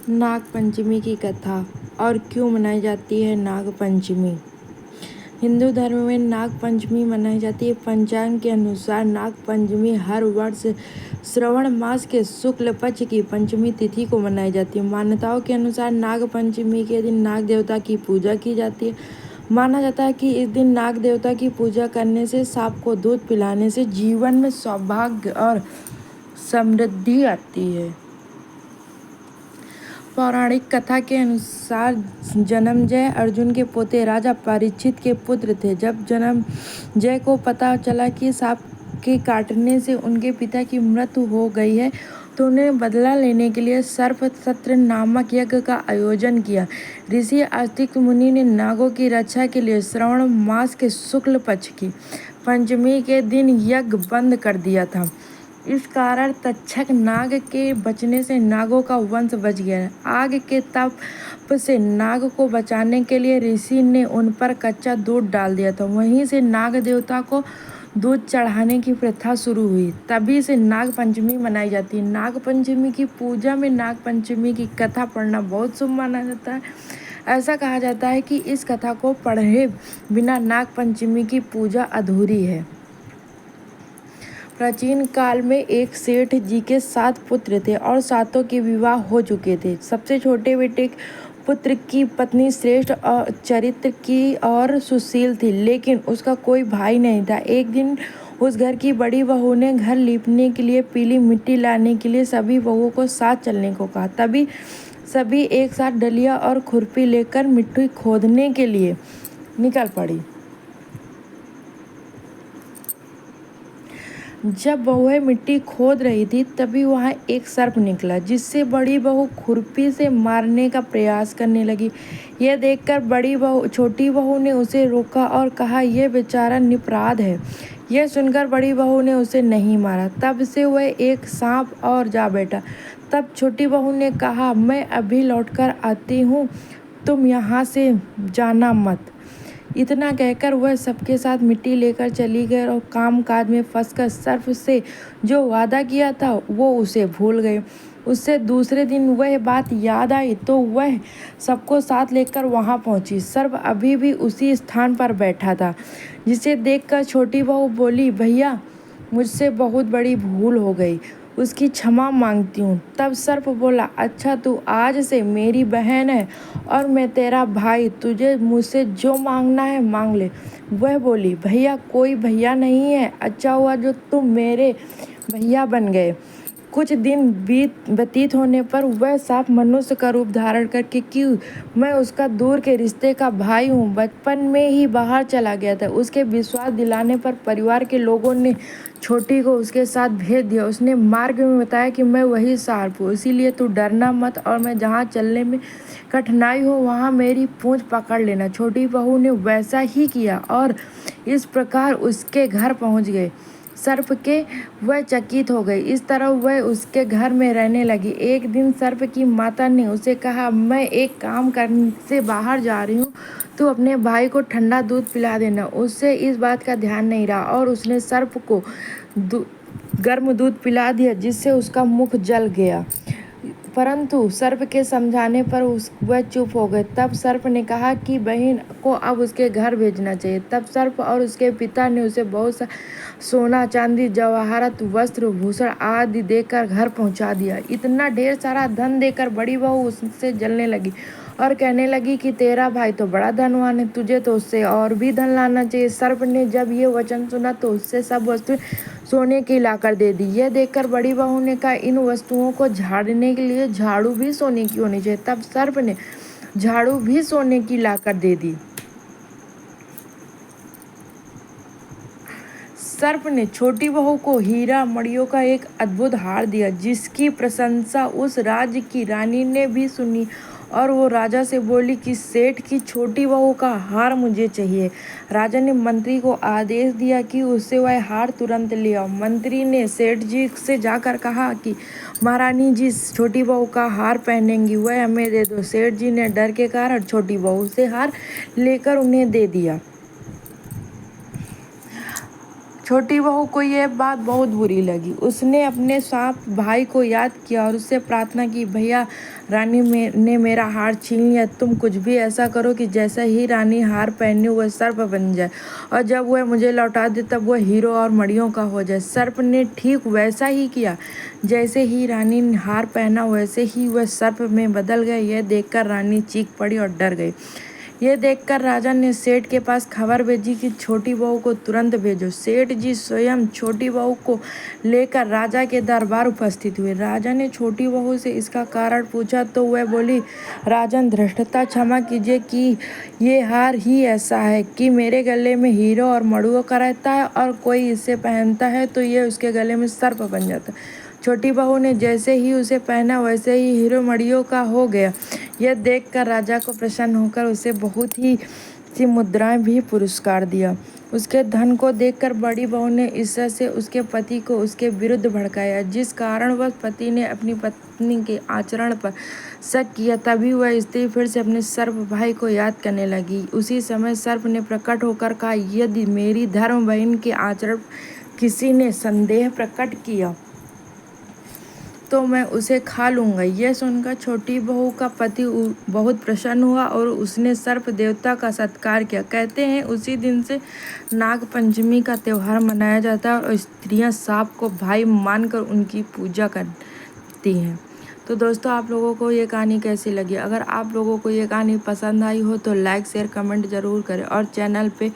नाग पंचमी की कथा और क्यों मनाई जाती है नाग पंचमी। हिंदू धर्म में नाग पंचमी मनाई जाती है। पंचांग के अनुसार नाग पंचमी हर वर्ष श्रवण मास के शुक्ल पक्ष की पंचमी तिथि को मनाई जाती है। मान्यताओं के अनुसार नाग पंचमी के दिन नाग देवता की पूजा की जाती है। माना जाता है कि इस दिन नाग देवता की पूजा करने से, सांप को दूध पिलाने से जीवन में सौभाग्य और समृद्धि आती है। पौराणिक कथा के अनुसार जन्मेजय अर्जुन के पोते राजा परीक्षित के पुत्र थे। जब जन्मेजय को पता चला कि सांप के काटने से उनके पिता की मृत्यु हो गई है, तो उन्हें बदला लेने के लिए सर्प सत्र नामक यज्ञ का आयोजन किया। ऋषि अस्तिक मुनि ने नागों की रक्षा के लिए श्रावण मास के शुक्ल पक्ष की पंचमी के दिन यज्ञ बंद कर दिया था। इस कारण तक्षक नाग के बचने से नागों का वंश बच गया। आग के तप से नाग को बचाने के लिए ऋषि ने उन पर कच्चा दूध डाल दिया था। वहीं से नाग देवता को दूध चढ़ाने की प्रथा शुरू हुई। तभी से नाग पंचमी मनाई जाती है। नाग पंचमी की पूजा में नाग पंचमी की कथा पढ़ना बहुत शुभ माना जाता है। ऐसा कहा जाता है कि इस कथा को पढ़े बिना नाग पंचमी की पूजा अधूरी है। प्राचीन काल में एक सेठ जी के 7 पुत्र थे और 7 के विवाह हो चुके थे। सबसे छोटे बेटे पुत्र की पत्नी श्रेष्ठ चरित्र की और सुशील थी, लेकिन उसका कोई भाई नहीं था। एक दिन उस घर की बड़ी बहू ने घर लीपने के लिए पीली मिट्टी लाने के लिए सभी बहुओं को साथ चलने को कहा। तभी सभी एक साथ डलिया और खुरपी लेकर मिट्टी खोदने के लिए निकल पड़ी। जब बहुएं मिट्टी खोद रही थी, तभी वहां एक सर्प निकला, जिससे बड़ी बहू खुरपी से मारने का प्रयास करने लगी। यह देखकर छोटी बहू ने उसे रोका और कहा, यह बेचारा निरपराध है। यह सुनकर बड़ी बहू ने उसे नहीं मारा। तब से वह एक सांप और जा बैठा। तब छोटी बहू ने कहा, मैं अभी लौटकर आती हूँ, तुम यहाँ से जाना मत। इतना कहकर वह सबके साथ मिट्टी लेकर चली गई और काम काज में फंसकर सर्प से जो वादा किया था वो उसे भूल गए। उससे दूसरे दिन वह बात याद आई तो वह सबको साथ लेकर वहां पहुंची। सर्प अभी भी उसी स्थान पर बैठा था, जिसे देखकर छोटी बहू बोली, भैया मुझसे बहुत बड़ी भूल हो गई, उसकी क्षमा मांगती हूँ। तब सर्प बोला, अच्छा तू आज से मेरी बहन है और मैं तेरा भाई, तुझे मुझसे जो मांगना है मांग ले। वह बोली, भैया कोई भैया नहीं है, अच्छा हुआ जो तुम मेरे भैया बन गए। कुछ दिन व्यतीत होने पर वह सांप मनुष्य का रूप धारण करके, क्यों मैं उसका दूर के रिश्ते का भाई हूँ, बचपन में ही बाहर चला गया था। उसके विश्वास दिलाने पर परिवार के लोगों ने छोटी को उसके साथ भेज दिया। उसने मार्ग में बताया कि मैं वही सांप हूँ, इसीलिए तू डरना मत और मैं जहाँ चलने में कठिनाई हो वहाँ मेरी पूंछ पकड़ लेना। छोटी बहू ने वैसा ही किया और इस प्रकार उसके घर पहुँच गए। सर्प के वह चकित हो गई। इस तरह वह उसके घर में रहने लगी। एक दिन सर्प की माता ने उसे कहा, मैं एक काम करने से बाहर जा रही हूँ, तू अपने भाई को ठंडा दूध पिला देना। उससे इस बात का ध्यान नहीं रहा और उसने सर्प को गर्म दूध पिला दिया, जिससे उसका मुख जल गया। परंतु सर्प के समझाने पर वह चुप हो गए। तब सर्प ने कहा कि बहन को अब उसके घर भेजना चाहिए। तब सर्प और उसके पिता ने उसे बहुत सा सोना, चांदी, जवाहरात, वस्त्र, भूषण आदि देकर घर पहुंचा दिया। इतना ढेर सारा धन देकर बड़ी बहू उससे जलने लगी और कहने लगी कि तेरा भाई तो बड़ा धनवान है, तुझे तो उससे और भी धन लाना चाहिए। सर्प ने जब ये वचन सुना तो उससे सब वस्तु सोने की लाकर दे दी। यह देखकर बड़ी बहू ने कहा, इन वस्तुओं को झाड़ने के लिए झाड़ू भी सोने की होनी चाहिए। तब सर्प ने झाड़ू भी सोने की लाकर दे दी। सर्प ने छोटी बहू को हीरा मणियों का एक अद्भुत हार दिया, जिसकी प्रशंसा उस राज्य की रानी ने भी सुनी और वो राजा से बोली कि सेठ की छोटी बहू का हार मुझे चाहिए। राजा ने मंत्री को आदेश दिया कि उससे वह हार तुरंत ले आओ। मंत्री ने सेठ जी से जाकर कहा कि महारानी जिस छोटी बहू का हार पहनेंगी वह हमें दे दो। सेठ जी ने डर के कारण छोटी बहू से हार लेकर उन्हें दे दिया। छोटी बहू को ये बात बहुत बुरी लगी। उसने अपने सांप भाई को याद किया और उससे प्रार्थना की, भैया रानी ने मेरा हार छीन लिया, तुम कुछ भी ऐसा करो कि जैसा ही रानी हार पहनी वह सर्प बन जाए, और जब वह मुझे लौटा दे तब वह हीरो और मड़ियों का हो जाए। सर्प ने ठीक वैसा ही किया। जैसे ही रानी ने हार पहना वैसे ही वह सर्प में बदल गए। यह देखकर रानी चीख पड़ी और डर गई। यह देखकर राजा ने सेठ के पास खबर भेजी कि छोटी बहू को तुरंत भेजो। सेठ जी स्वयं छोटी बहू को लेकर राजा के दरबार उपस्थित हुए। राजा ने छोटी बहू से इसका कारण पूछा तो वह बोली, राजन धृष्टता क्षमा कीजिए कि ये हार ही ऐसा है कि मेरे गले में हीरो और मड़ुओं का रहता है, और कोई इसे पहनता है तो ये उसके गले में सर्प बन जाता है। छोटी बहू ने जैसे ही उसे पहना वैसे ही हीरो मड़ियों का हो गया। यह देखकर राजा को प्रसन्न होकर उसे बहुत ही सी मुद्राएं भी पुरस्कार दिया। उसके धन को देखकर बड़ी बहू ने ईर्ष्या से उसके पति को उसके विरुद्ध भड़काया, जिस कारण वह पति ने अपनी पत्नी के आचरण पर शक किया। तभी वह स्त्री फिर से अपने सर्प भाई को याद करने लगी। उसी समय सर्प ने प्रकट होकर कहा, यदि मेरी धर्म बहन के आचरण किसी ने संदेह प्रकट किया तो मैं उसे खा लूँगा। यह सुनकर छोटी बहू का पति बहुत प्रसन्न हुआ और उसने सर्प देवता का सत्कार किया। कहते हैं उसी दिन से नाग पंचमी का त्यौहार मनाया जाता है और स्त्रियां सांप को भाई मानकर उनकी पूजा करती हैं। तो दोस्तों, आप लोगों को ये कहानी कैसी लगी? अगर आप लोगों को ये कहानी पसंद आई हो तो लाइक शेयर कमेंट ज़रूर करें और चैनल पे